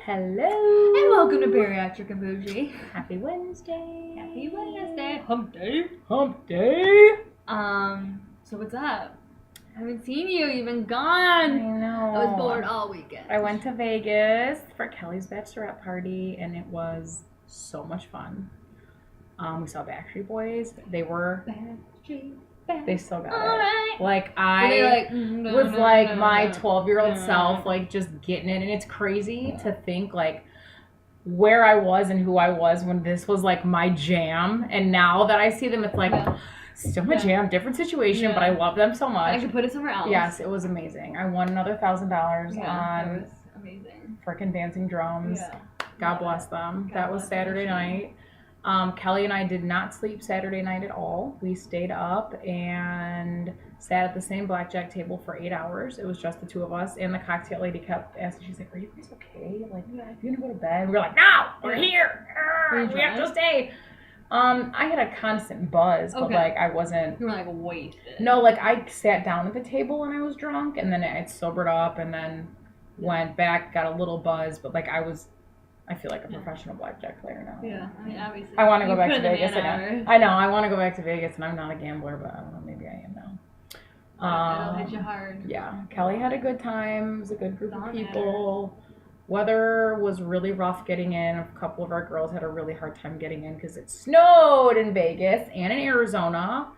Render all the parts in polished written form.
Hello. And welcome to Bariatric Boujee. Happy Wednesday. Happy Wednesday. Hump day. Hump day. So what's up? I haven't seen you. You've been I gone. know. I was bored all weekend. I went to Vegas for Kelly's bachelorette party, and it was so much fun. We saw Bariatric Boys. They were. They still got all it. right. Like was like my 12-year-old self, like just getting it, and it's crazy to think like where I was and who I was when this was like my jam, and now that I see them, it's like still my jam, different situation, but I love them so much. I could put it somewhere else. Yes, it was amazing. I won another $1,000 on that was amazing. Freaking dancing drums. Yeah. God bless them. That was Saturday night. Kelly and I did not sleep Saturday night at all. We stayed up and sat at the same blackjack table for 8 hours. It was just the two of us, and the cocktail lady kept asking, she's like, are you guys okay? Like, you gonna go to bed? And we were like, no, we're here. We have to stay. I had a constant buzz, but like I wasn't. You were like wasted. No, like I sat down at the table when I was drunk, and then I sobered up, and then went back, got a little buzz, but like I feel like a professional blackjack player now. Yeah, I mean, obviously. I want to go back to Vegas again. I know, I want to go back to Vegas, and I'm not a gambler, but I don't know, maybe I am now. It'll hit you hard. Yeah, Kelly had a good time. It was a good group of people. Weather was really rough getting in. A couple of our girls had a really hard time getting in because it snowed in Vegas and in Arizona.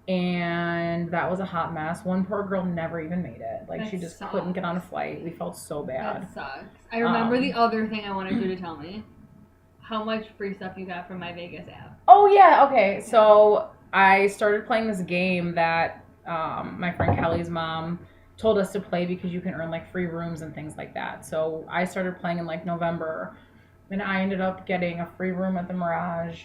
And that was a hot mess. One poor girl never even made it. Like, she just couldn't get on a flight. We felt so bad. That sucks. I remember the other thing I wanted you to tell me. How much free stuff you got from my Vegas app. Oh, yeah. Okay. So I started playing this game that my friend Kelly's mom told us to play because you can earn, like, free rooms and things like that. So I started playing in, like, November. And I ended up getting a free room at the Mirage.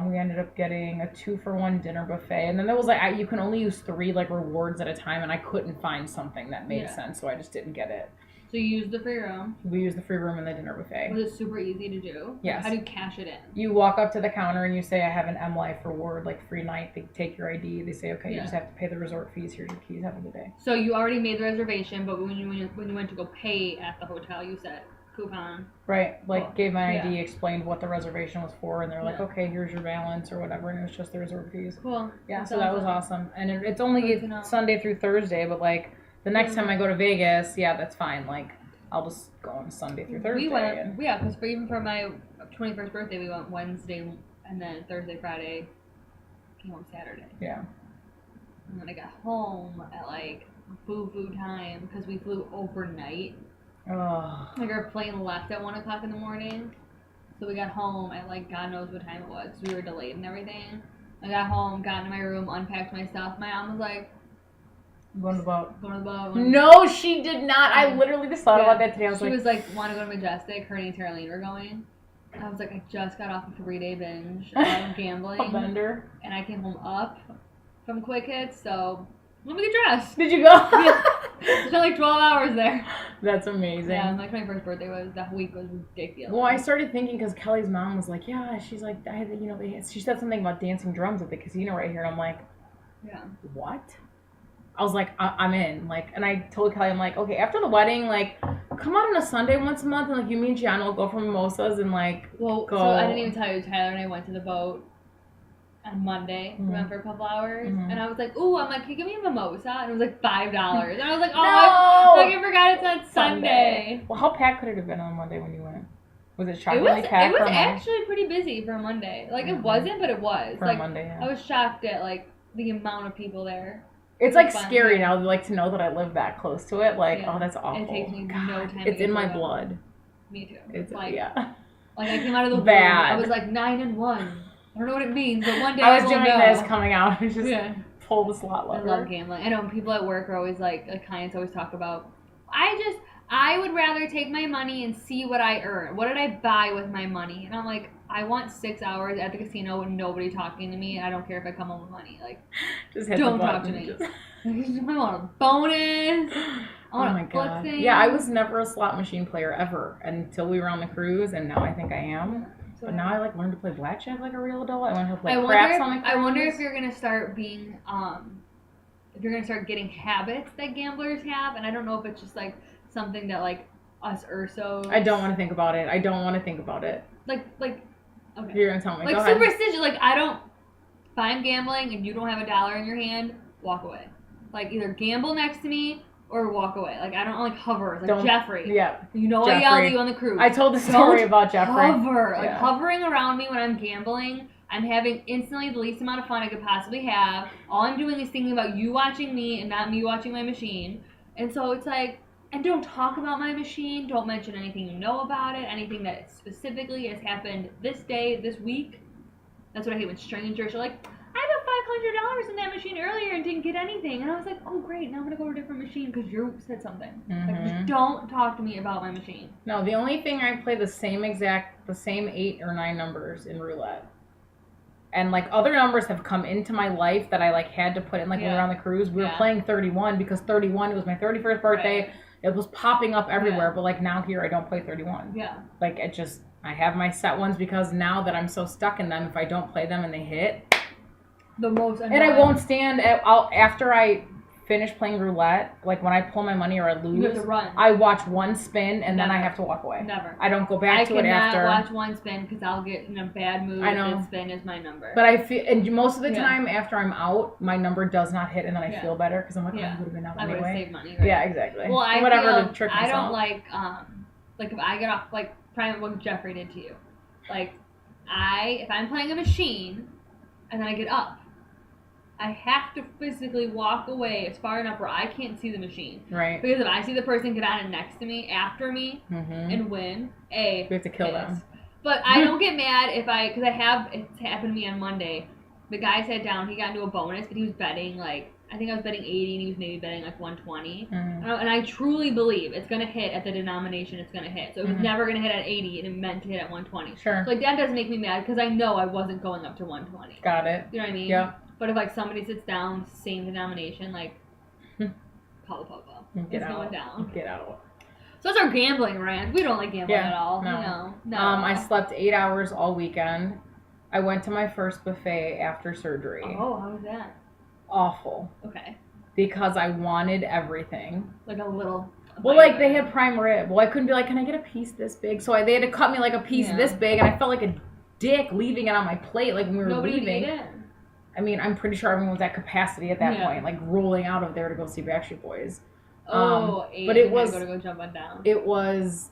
We ended up getting a 2-for-1 dinner buffet, and then there was like you can only use 3 like rewards at a time, and I couldn't find something that made sense, so I just didn't get it. So you used the free room. We used the free room and the dinner buffet. Was it super easy to do? Yes. How do you cash it in? You walk up to the counter and you say, I have an M Life reward, like free night. They take your ID. They say, okay, you just have to pay the resort fees. Here's your keys. Have a good day. So you already made the reservation, but when you went to go pay at the hotel, you said coupon. Right, like gave my ID, explained what the reservation was for, and they're like, okay, here's your balance or whatever, and it was just the resort fees. Cool. Yeah, so that was awesome. And it's only Sunday through Thursday, but like the next time I go to Vegas, that's fine. Like I'll just go on Sunday through Thursday. We went, because even for my 21st birthday, we went Wednesday, and then Thursday, Friday, came home Saturday. Yeah. And then I got home at like boo-boo time because we flew overnight. Oh. Like our plane left at 1 o'clock in the morning, so we got home at like God knows what time it was. We were delayed and everything. I got home, got into my room, unpacked my stuff. My mom was like, Going to the boat. Going to the boat. No, she did not. I literally just thought about that today. She was like, want to go to Majestic? Her and Tarlene were going. I was like, I just got off a 3-day binge of gambling. A bender. And I came home up from Quick Hits, so let me get dressed. Did you go? Spent like 12 hours there. That's amazing. Yeah, my 21st birthday that week was ridiculous. Well, I started thinking because Kelly's mom was like, she's like, she said something about dancing drums at the casino right here, and I'm like, what? I was like, I'm in. Like, and I told Kelly, I'm like, okay, after the wedding, like, come out on a Sunday once a month, and like, you, me, and Gianna will go for mimosas and like, go. So I didn't even tell you, Tyler and I went to the boat on Monday. We went for a couple hours, and I was like, ooh, I'm like, can you give me a mimosa? And it was like $5. And I was like, oh, no! I forgot it's on Sunday. Well, how packed could it have been on Monday when you went? Was it shockingly packed? It was actually pretty busy for a Monday. Like, it wasn't, but it was. For like, a Monday, I was shocked at, like, the amount of people there. It's like scary now, like, to know that I live that close to it. Like, oh, that's awful. It takes me no time. It's in my blood. Me too. It's like, yeah. Like, I came out of the womb. I was like 9-1. I don't know what it means, but one day I was doing this coming out. I was just pull the slot lever. I love gambling. I know people at work are always like clients always talk about, I would rather take my money and see what I earn. What did I buy with my money? And I'm like, I want 6 hours at the casino with nobody talking to me. I don't care if I come home with money. Like, just hit don't talk to me. I want a bonus. I want a flexing. Yeah, I was never a slot machine player ever until we were on the cruise, and now I think I am. But now I like learned to play blackjack like a real adult. I learned how to play craps on the cruise. I wonder if you're gonna start being if you're gonna start getting habits that gamblers have, and I don't know if it's just like something that like us Ursos. I don't want to think about it. Like, okay. You're gonna tell me. Like, Go ahead. superstition. Like, if I'm gambling and you don't have $1 in your hand, walk away. Like, either gamble next to me or walk away. Like, I don't like hover. Like, Jeffrey. Yeah. You know I yelled at you on the cruise. I told the story about Jeffrey. Hover. Like, hovering around me when I'm gambling. I'm having instantly the least amount of fun I could possibly have. All I'm doing is thinking about you watching me and not me watching my machine. And so it's like, and don't talk about my machine. Don't mention anything you know about it. Anything that specifically has happened this day, this week. That's what I hate when strangers are like, I put $500 in that machine earlier and didn't get anything. And I was like, oh, great. Now I'm going to go to a different machine because you said something. Mm-hmm. Like, just don't talk to me about my machine. No, the only thing I play the same 8 or 9 numbers in roulette. And, like, other numbers have come into my life that I, like, had to put in, like, when we were on the cruise. We were playing 31 because 31, it was my 31st birthday. Right. It was popping up everywhere. But, like, now here I don't play 31. Yeah. Like, it just, I have my set ones because now that I'm so stuck in them, if I don't play them and they hit. The most annoying. And I won't stand, after I finish playing roulette, like, when I pull my money or I lose. You have to run. I watch one spin and then I have to walk away. Never. I don't go back to it after. I cannot watch one spin because I'll get in a bad mood if the spin is my number. But I feel, and most of the time after I'm out, my number does not hit and then I feel better because I'm like, oh, I would have been out anyway. I would have saved money. Right? Yeah, exactly. Well, I to trick myself. I don't like, if I get off, like, probably what Jeffrey did to you. Like, if I'm playing a machine and then I get up, I have to physically walk away as far enough where I can't see the machine. Right. Because if I see the person get on it next to me, after me, and win, we have to kill them. But I don't get mad because it's happened to me on Monday. The guy sat down, he got into a bonus, but he was betting, like, I think I was betting 80 and he was maybe betting like 120. And I truly believe it's going to hit at the denomination it's going to hit. So it was never going to hit at 80 and it meant to hit at 120. Sure. So, like, that doesn't make me mad because I know I wasn't going up to 120. Got it. You know what I mean? Yeah. But if, like, somebody sits down, same denomination, like, call the papa. It's going down. Get out. So that's our gambling rant. We don't like gambling at all. No. I slept 8 hours all weekend. I went to my first buffet after surgery. Oh, how was that? Awful. Okay. Because I wanted everything. Like a little... Well, like, they had prime rib. Well, I couldn't be like, can I get a piece this big? So they had to cut me, like, a piece this big, and I felt like a dick leaving it on my plate, like, when we were leaving. Nobody ate it? I mean, I'm pretty sure everyone was at capacity at that point, like, rolling out of there to go see Bariatric Boys. But it was... to go jump on down. It was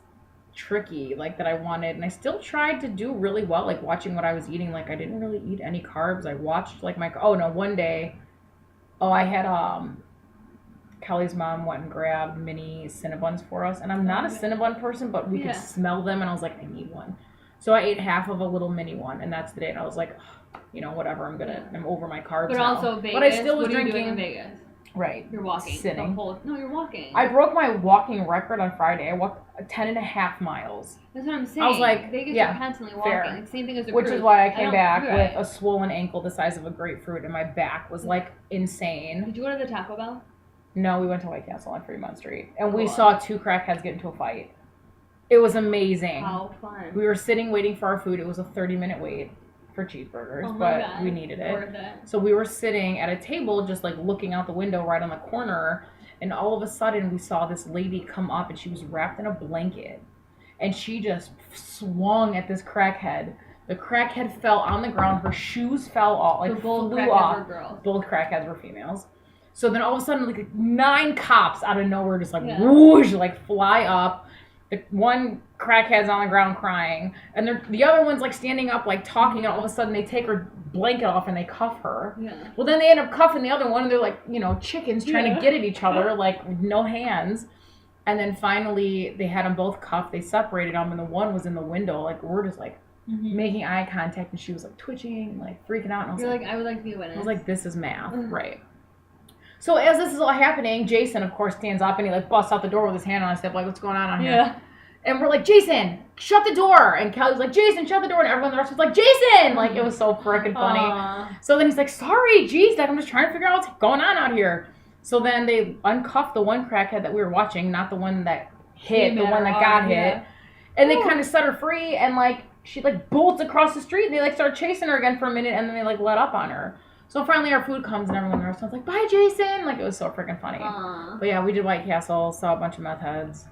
tricky, like, that I wanted, and I still tried to do really well, like, watching what I was eating. Like, I didn't really eat any carbs. I watched, like, one day... I had, Kelly's mom went and grabbed mini Cinnabons for us. And I'm not a Cinnabon person, but we could smell them. And I was like, I need one. So I ate half of a little mini one. And that's the day. And I was like, whatever. I'm over my carbs now. But also Vegas. But I still was what are you drinking. doing in Vegas? Right. You're walking. Sitting. No, you're walking. I broke my walking record on Friday. I walked 10.5 miles. That's what I'm saying. I was like, Vegas, you're constantly walking. Fair. Like, same thing as a Which cruise. is why I came back with a swollen ankle the size of a grapefruit, and my back was, like, insane. Did you go to the Taco Bell? No, we went to White Castle on Fremont Street. And we saw 2 crackheads get into a fight. It was amazing. How fun. We were sitting waiting for our food. It was a 30-minute wait for cheeseburgers, but we needed it. Worth it. So we were sitting at a table just, like, looking out the window right on the corner, and all of a sudden we saw this lady come up, and she was wrapped in a blanket. And she just swung at this crackhead. The crackhead fell on the ground. Her shoes fell off, like, both flew crackheads off. were girls. Both crackheads were females. So then all of a sudden, like, 9 cops out of nowhere just, like, whoosh, like, fly up. The one crackhead's on the ground crying. And the other one's, like, standing up, like, talking. And all of a sudden, they take her blanket off and they cuff her. Yeah. Well, then they end up cuffing the other one. And they're, like, chickens trying to get at each other, like, with no hands. And then finally, they had them both cuffed. They separated them, and the one was in the window. Like, we're just, like, making eye contact, and she was, like, twitching, like, freaking out. And I was like, I would like to be a witness. I was like, this is math. Right. So as this is all happening, Jason, of course, stands up, and he, like, busts out the door with his hand on his hip, like, what's going on here? Yeah. And we're like, Jason, shut the door. And Kelly's like, Jason, shut the door. And everyone in the rest was like, Jason! Like, it was so freaking funny. Aww. So then he's like, sorry, geez, like, I'm just trying to figure out what's going on out here. So then they uncuffed the one crackhead that we were watching, not the one that hit, the one that got hit. And they kind of set her free, and, like, she, like, bolts across the street, and they, like, start chasing her again for a minute, and then they, like, let up on her. So finally our food comes, and everyone in the restaurant's like, bye, Jason! Like, it was so freaking funny. But yeah, we did White Castle, saw a bunch of meth heads.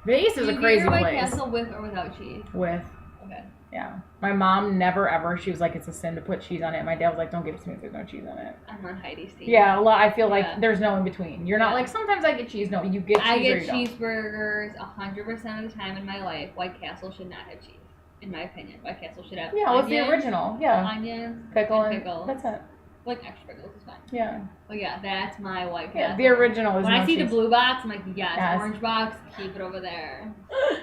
Vegas is a crazy your White place. Castle with or without cheese? With. Okay. Yeah. My mom never ever, she was like, it's a sin to put cheese on it. My dad was like, don't give it to me if there's no cheese on it. I'm on Heidi's team. Yeah, I feel like there's no in between. You're not like, sometimes I get cheese. No, you get cheese. I get or you cheeseburgers 100% of the time in my life. White Castle should not have cheese, in my opinion. White Castle should have what's the original? Yeah. Onions, pickle, and pickles. That's it. Like extra pickles is fine. Yeah. But yeah, that's my White Castle. Yeah, the original is when no I see cheese. the blue box, I'm like, yes. Orange box, keep it over there.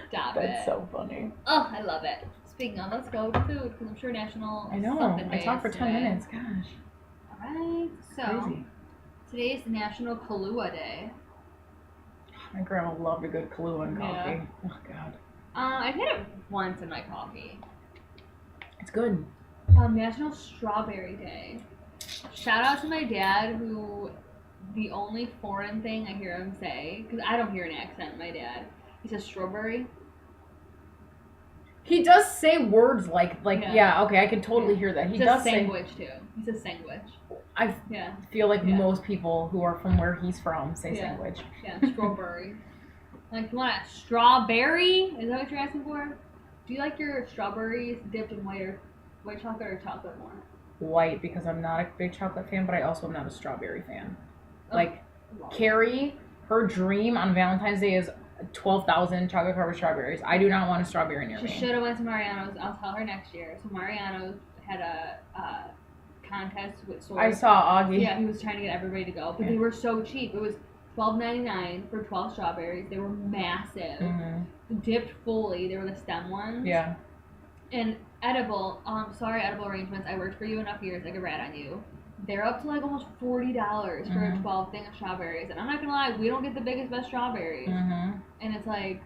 Stop it. That's so funny. Oh, I love it. Speaking of, let's go to food, because I'm sure National I know. I talked for 10 minutes. Gosh. Alright, so Crazy. Today is National Kahlua Day. My grandma loved a good Kahlua and coffee. Yeah. Oh, God. I've had it once in my coffee. It's good. National Strawberry Day. Shout out to my dad, who the only foreign thing I hear him say, because I don't hear an accent in my dad, he says strawberry. He does say words like okay, I can totally hear that. He does sandwich too. He says sandwich. I feel like most people who are from where he's from say sandwich. Yeah, strawberry. Like, you want a strawberry? Is that what you're asking for? Do you like your strawberries dipped in white chocolate or chocolate more? White, because I'm not a big chocolate fan, but I also am not a strawberry fan. Oh, like, Carrie, her dream on Valentine's Day is 12,000 chocolate covered strawberries. I do not want a strawberry near me. She should have went to Mariano's. I'll tell her next year. So Mariano's had a contest with stores. I saw Augie. Yeah, he was trying to get everybody to go, but they were so cheap. It was $12.99 for 12 strawberries. They were massive, dipped fully. They were the stem ones. Yeah. And edible. Edible Arrangements. I worked for you enough years. I could rat on you. They're up to like almost $40 for a 12 thing of strawberries. And I'm not gonna lie, we don't get the biggest, best strawberries. And it's like,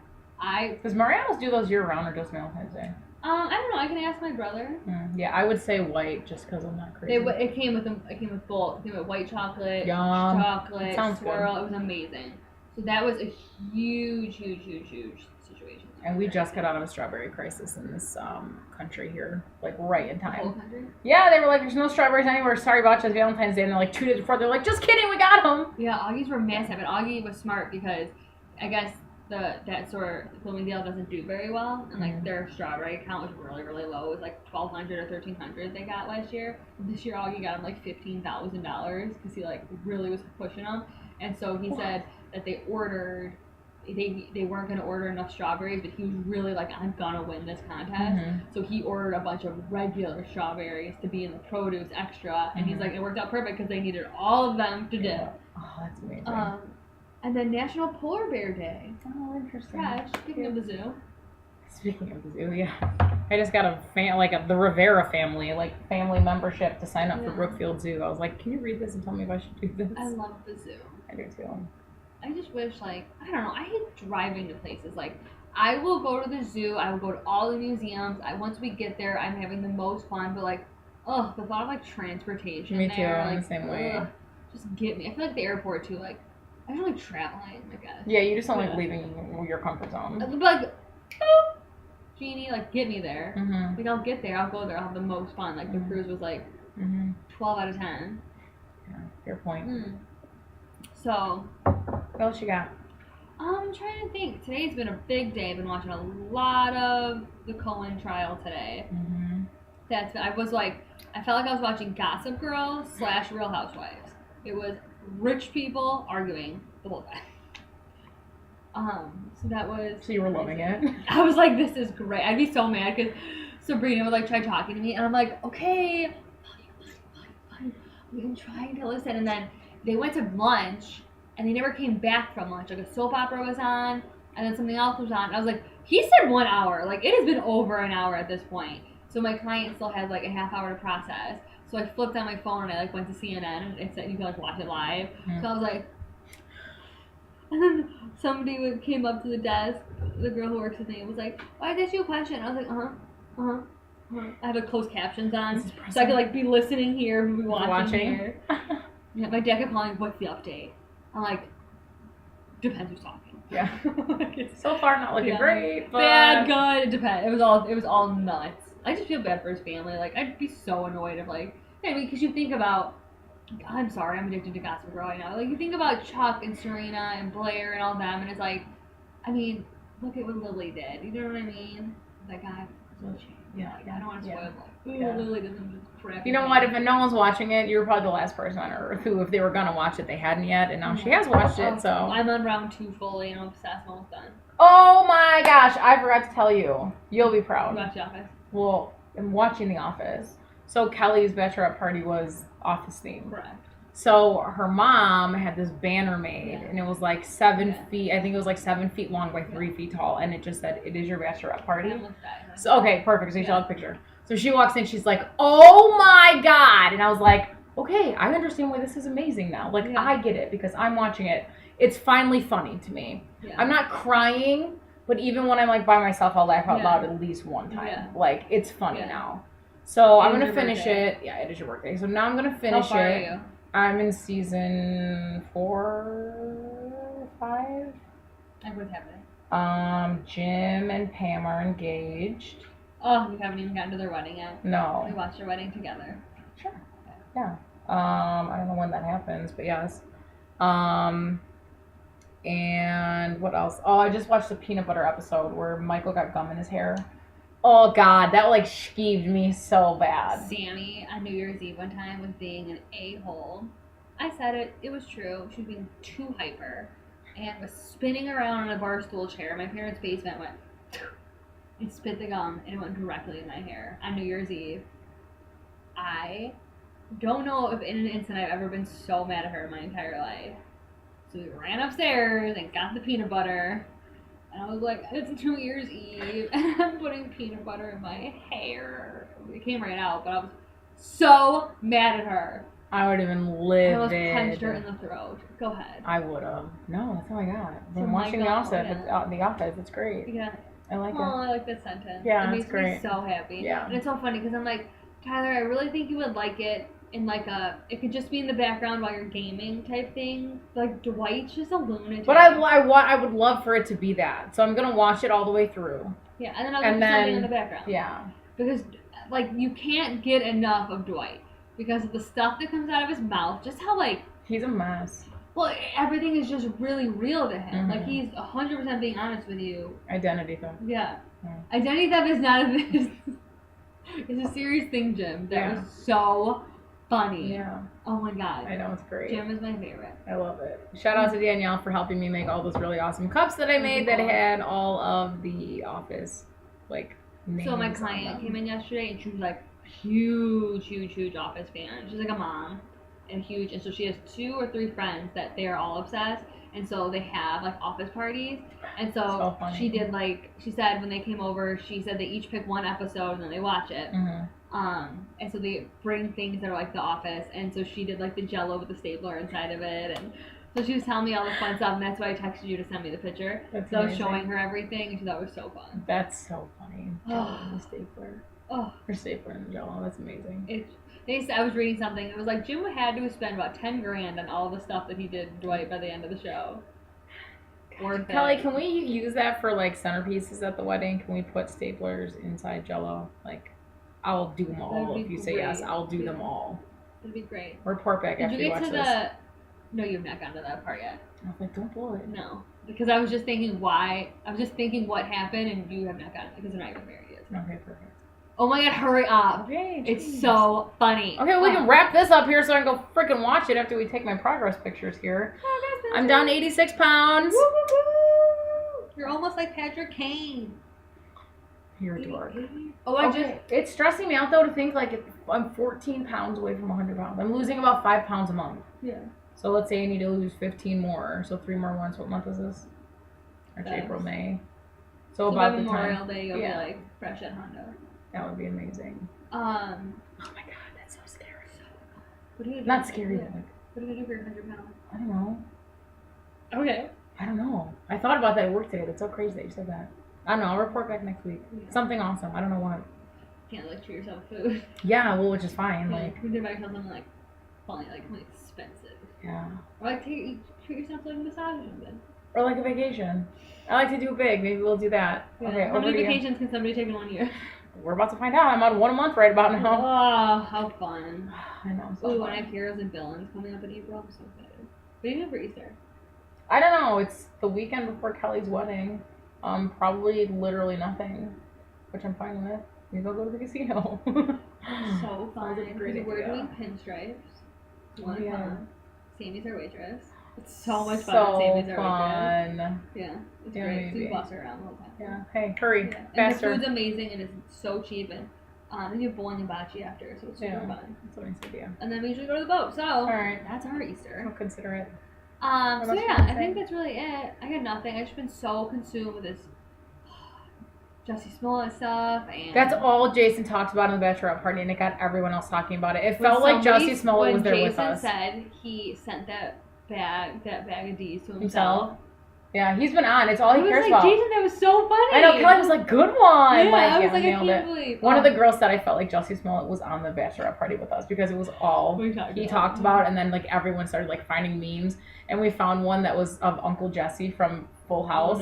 Does Mariano's do those year round or just Valentine's Day? I don't know. I can ask my brother. Yeah, I would say white just because I'm not crazy. It came with them. It came with both. It came with white chocolate, chocolate, swirl. It was amazing. So that was a huge situation. And we just got out of a strawberry crisis in this country here, like right in time. The whole country? Yeah, they were like, "There's no strawberries anywhere. Sorry about you, it's Valentine's Day." And they're like 2 days before, they're like, "Just kidding, we got them." Yeah, Augie's were massive, and Augie was smart because I guess that store, Bloomingdale, doesn't do very well, and like their strawberry count was really low. It was like 1,200 or 1,300 they got last year. This year, Augie got them like $15,000 because he like really was pushing them, and so he said that they ordered. They weren't going to order enough strawberries, but he was really like, I'm going to win this contest. So he ordered a bunch of regular strawberries to be in the produce extra. And he's like, it worked out perfect because they needed all of them to dip. Oh, that's amazing. And then National Polar Bear Day. Oh, interesting. Yeah, speaking of the zoo. Speaking of the zoo, yeah. I just got the Rivera family, family membership to sign up for Brookfield Zoo. I was like, can you read this and tell me if I should do this? I love the zoo. I do too. I just wish, I don't know, I hate driving to places. I will go to the zoo, I will go to all the museums. Once we get there, I'm having the most fun, but, the thought of, transportation Me too, there, I'm the same way. Just get me. I feel like the airport, too, I don't like traveling, I guess. Yeah, you just don't like leaving your comfort zone. But, boop, Jeannie, get me there. I'll get there, I'll go there, I'll have the most fun. The cruise was, 12 out of 10. Yeah, fair point. So, what else you got? I'm trying to think. Today's been a big day. I've been watching a lot of the Cohen trial today. I felt like I was watching Gossip Girl / Real Housewives. It was rich people arguing the whole time. So that was... So you were loving it? I was like, this is great. I'd be so mad because Sabrina would try talking to me and I'm like, okay, fine. We've been trying to listen. And then they went to lunch, and they never came back from lunch. A soap opera was on, and then something else was on. I was like, he said 1 hour. It has been over an hour at this point. So my client still had, a half hour to process. So I flipped on my phone, and I, went to CNN, and it said you could, watch it live. So I was like... And then somebody came up to the desk, the girl who works with me, was like, "Why did I ask you a question?" I was like, I have closed captions on, so I could, be listening here, be watching here. Yeah, my dad kept calling, "What's the update?" I'm like, depends who's talking. Yeah. So far, not looking great, but... Bad, good, it depends. It was all nuts. I just feel bad for his family. I'd be so annoyed if, because you think about... I'm sorry, I'm addicted to Gossip Girl right now. You think about Chuck and Serena and Blair and all them, and it's look at what Lily did. You know what I mean? That guy. Yeah. I don't want to spoil it. Ooh, Yeah. Lily did some crap. You know what? If no one's watching it, you're probably the last person on earth who, if they were gonna watch it, they hadn't yet, and now she has watched it. So I'm on round 2 fully, and I'm obsessed. I'm almost done. oh my gosh, I forgot to tell you. You'll be proud. Watch The Office. Well, I'm watching The Office. So Kelly's bachelorette party was Office themed. Correct. So her mom had this banner made, and it was like 7 feet. I think it was like 7 feet long by 3 feet tall, and it just said, "It is your bachelorette party." So okay, perfect. So you saw the picture. So she walks in, she's like, "Oh my god!" And I was like, "Okay, I understand why this is amazing now. Like I get it because I'm watching it. It's finally funny to me. Yeah. I'm not crying, but even when I'm like by myself, I'll laugh out loud at least one time. Yeah. Like it's funny now. So I'm It is gonna your finish birthday. it. Yeah, it is your birthday. So now I'm gonna finish How far it. are you? I'm in season 4, 5. Like, what's happening? Jim and Pam are engaged. Oh, you haven't even gotten to their wedding yet? We No. watched their wedding together. Sure. Yeah. I don't know when that happens, but yes. And what else? Oh, I just watched the peanut butter episode where Michael got gum in his hair. Oh God, that like skeeved me so bad. Sammy on New Year's Eve one time was being an a-hole. I said it. It was true. She was being too hyper and was spinning around on a bar stool chair. My parents' basement went and spit the gum, and it went directly in my hair on New Year's Eve. I don't know if in an instant I've ever been so mad at her in my entire life. So we ran upstairs and got the peanut butter. And I was like, it's New Year's Eve, and I'm putting peanut butter in my hair. It came right out, but I was so mad at her. I would have been I livid. almost punched her in the throat. Go ahead. I would have. No, that's how I got. So I'm watching Michael, The Office. It's great. Yeah. I like Oh, it. I like that sentence. Yeah, it it's makes great. me so happy. Yeah. And it's so funny because I'm like, Tyler, I really think you would like it in like it could just be in the background while you're gaming type thing. Like Dwight's just a lunatic. But I would love for it to be that. So I'm gonna watch it all the way through. Yeah, and then I'll do something in the background. Yeah. Because like you can't get enough of Dwight because of the stuff that comes out of his mouth. Just how like he's a mess. Well, everything is just really real to him. Mm-hmm. Like he's 100% being honest with you. Identity theft. Yeah. Yeah. Identity theft is not a it's a serious thing, Jim. That was so funny. Yeah. Oh my god. I know, it's great. Jim is my favorite. I love it. Shout out to Danielle for helping me make all those really awesome cups that I made that had all of the Office like names. So my on client them. came in yesterday and she was like huge Office fan. She's like a mom and huge, and so she has 2 or 3 friends that they are all obsessed, and so they have like office parties, and so funny. she did like she said when they came over, she said they each pick one episode and then they watch it. Mm-hmm. And so they bring things that are like The Office, and so she did like the Jello with the stapler inside of it, and so she was telling me all the fun stuff, and that's why I texted you to send me the picture. That's so I was amazing. showing her everything, and she thought it was so fun. That's so funny. The stapler. Oh, Her stapler and Jello. That's amazing. I was reading something. It was like Jim had to spend about $10,000 on all the stuff that he did Dwight by the end of the show. Worth Kelly, it. can we use that for like centerpieces at the wedding? Can we put staplers inside Jello? Like, I'll do them all. That'd If be you say yes, great. I'll do them all. It'd be great. Report back Did after you you get watch to this. No, you've not gotten to that part yet. I was like, don't blow it. No, because I was just thinking why. I was just thinking what happened, and you have not gotten it because they're not even married yet. Okay, perfect. Oh my god, hurry up! Okay, It's so funny. Okay, we can wrap this up here so I can go freaking watch it after we take my progress pictures here. I'm down 86 pounds. Woo, woo, woo. You're almost like Patrick Kane. You're a dork. Oh, It's stressing me out though to think like I'm 14 pounds away from 100 pounds. I'm losing about 5 pounds a month. Yeah. So let's say I need to lose 15 more. So 3 more months. What month is this? March, April, May. So about by the Memorial time. Day, you'll be like fresh at Honda. That would be amazing. Oh my god, that's so scary. What are you gonna do? Not scary, but like, What are you gonna do for your 100 pounds? I don't know. Okay. I don't know. I thought about that at work today. That's so crazy that you said that. I don't know. I'll report back next week. Yeah. Something awesome. I don't know what. Can't like treat yourself food. Yeah, well, which is fine. Like, you can buy yourself something like funny, like something expensive. yeah. Or like treat yourself to like a massage or something. Or like a vacation. I like to do big. Maybe we'll do that. Yeah. Okay. How over many to you. vacations can somebody take in 1 year? We're about to find out. I'm on 1 a month right about now. Oh, how fun. I know. So Ooh, fun. and I have heroes and villains coming up in April. I'm so excited. What are you doing for Easter? I don't know. It's the weekend before Kelly's wedding. Probably literally nothing, which I'm fine with. Maybe I'll go to the casino. So fun. Sounds like a great We're idea. doing pinstripes. One Yeah. fun. Sammy's our waitress. It's so much fun. So when Sammy's our fun. waitress. Yeah, it's Yeah, great. maybe. We boss her around the whole time. Yeah. Hey, hurry, Yeah. And faster. the food's amazing and it's so cheap and we have bowling and bocce after, so it's super Yeah. fun. That's a nice idea. And then we usually go to the boat. So Alright. that's our Easter. I'll consider it. So about yeah, you, I Jose? think that's really it. I got nothing. I've just been so consumed with this Jussie Smollett stuff and That's all Jason talked about in the bachelorette party, and it got everyone else talking about it. It felt like Jussie Smollett was there with us. Jason said he sent that bag of D's to himself. Yeah, he's been on. It's all he cares about. Jason, that was so funny. I know. Kelly was like, "Good one." Yeah, I was like, I nailed can't it. believe. One of the girls said I felt like Jussie Smollett was on the bachelorette party with us because it was all he talked about, and then like everyone started like finding memes, and we found one that was of Uncle Jesse from Full House,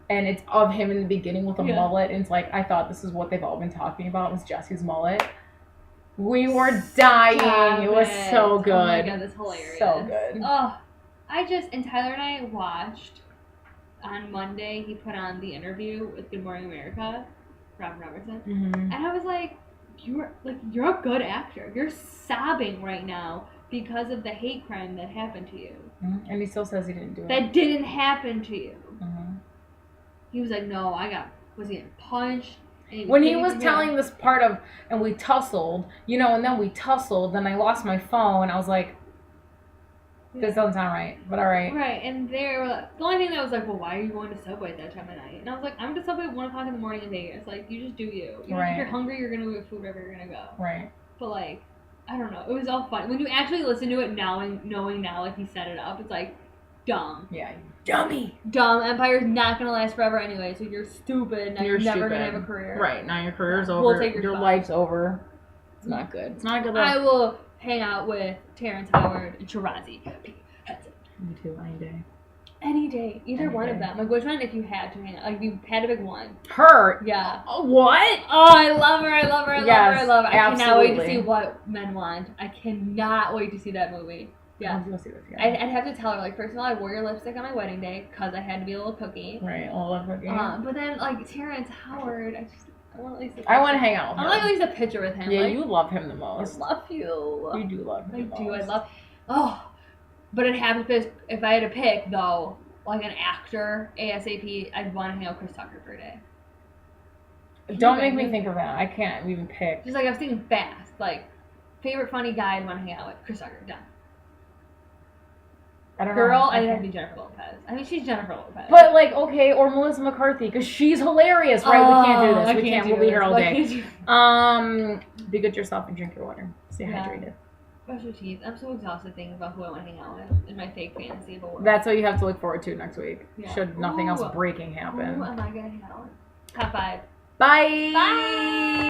and it's of him in the beginning with a mullet, and it's like I thought this is what they've all been talking about was Jesse's mullet. We were dying. It was so good. Oh my god, that's hilarious. So good. Oh, and Tyler and I watched. On Monday, he put on the interview with Good Morning America, Robin Robertson, and I was like, "You're a good actor. You're sobbing right now because of the hate crime that happened to you." And he still says he didn't do it. That didn't happen to you. He was like, "No, was he getting punched?" When he was telling this part of, and we tussled, and then we tussled, then I lost my phone. I was like, this doesn't sound right, but all right. Right, and the only thing that was like, well, why are you going to Subway at that time of night? And I was like, I'm to Subway at 1 o'clock in the morning in Vegas. Like, you just do you. If you're hungry, you're going to get food wherever you're going to go. Right. But, like, I don't know. It was all fun. When you actually listen to it knowing now, like, he set it up, it's like, dumb. Yeah. Dummy. Dumb. Empire's not going to last forever anyway, so you're stupid. Now you're never going to have a career. Right. Now your career's over. We'll take your life's over. It's not good. It's not a good life. I will hang out with Terrence Howard and Tarazi. Me too, any day. Any day. Either one of them. Like, which one if you had to hang out? Like, if you had to pick one. Her? Yeah. What? Oh, I love her. I love her. I love her. I love her. I cannot wait to see what men want. I cannot wait to see that movie. Yeah. Let's go see this, I'd have to tell her, like, first of all, I wore your lipstick on my wedding day because I had to be a little cookie. Right, a little cookie. But then, like, Terrence Howard, I want at least I want to hang out with him. I want at least a picture with him. Yeah, like, you love him the most. I love you. You do love him the most. I do. I love... Oh. But it'd have to be, if I had to pick, though, like an actor, ASAP, I'd want to hang out with Chris Tucker for a day. Don't make me think of that. I can't even pick. Just like I was thinking fast. Like, favorite funny guy I'd want to hang out with, Chris Tucker. Done. I don't know. Girl, I'd have to be Jennifer Lopez. I mean, she's Jennifer Lopez. But, like, okay, or Melissa McCarthy, because she's hilarious, right? We can't do this. We can't. We'll be here all day. Be good to yourself and drink your water. Stay hydrated. Brush your teeth. I'm so exhausted thinking about who I want to hang out with in my fake fantasy of a world. That's what you have to look forward to next week. Yeah. Should nothing else breaking happen. Who am I going to hang out with? Top 5. Bye. Bye.